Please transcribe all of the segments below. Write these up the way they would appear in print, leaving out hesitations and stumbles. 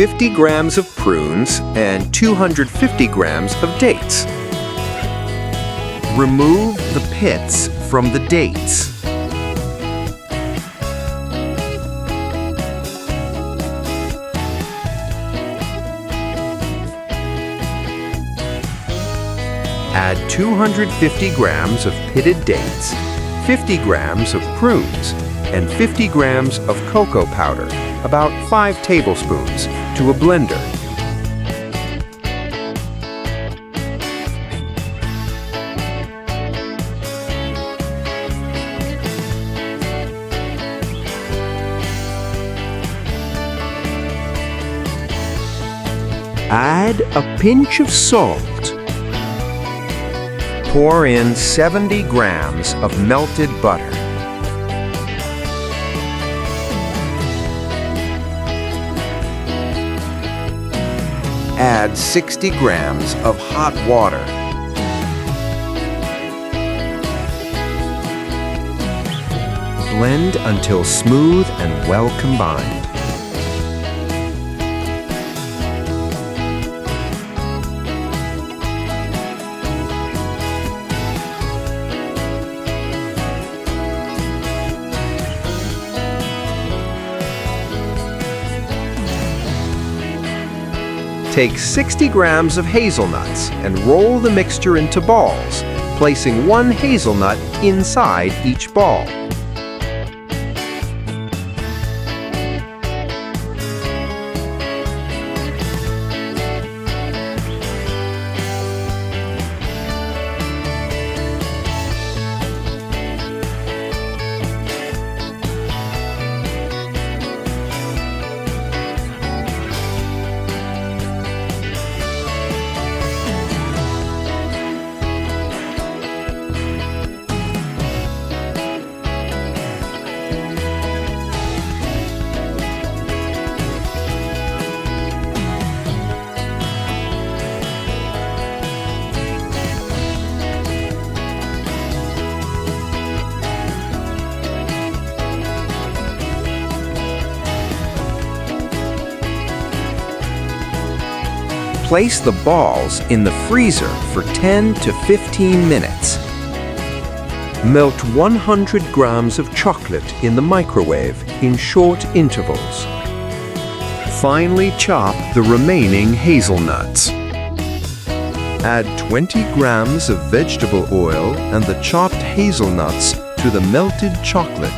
50 grams of prunes and 250 grams of dates. Remove the pits from the dates. Add 250 grams of pitted dates, 50 grams of prunes, and 50 grams of cocoa powder, about 5 tablespoons, to a blender. Add a pinch of salt. Pour in 70 grams of melted butter. Add 60 grams of hot water. Blend until smooth and well combined. Take 60 grams of hazelnuts and roll the mixture into balls, placing 1 hazelnut inside each ball. Place the balls in the freezer for 10 to 15 minutes. Melt 100 grams of chocolate in the microwave in short intervals. Finely chop the remaining hazelnuts. Add 20 grams of vegetable oil and the chopped hazelnuts to the melted chocolate.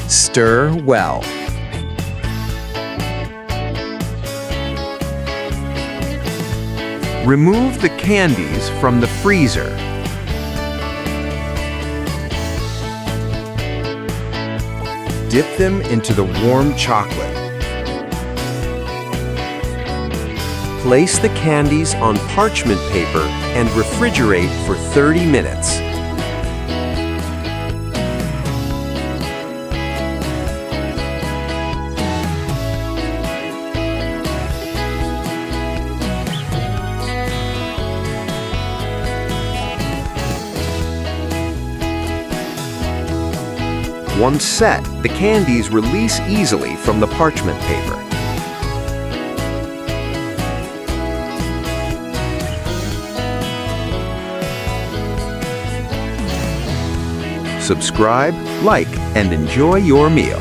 Stir well. Remove the candies from the freezer. Dip them into the warm chocolate. Place the candies on parchment paper and refrigerate for 30 minutes. Once set, the candies release easily from the parchment paper. Subscribe, like, and enjoy your meal.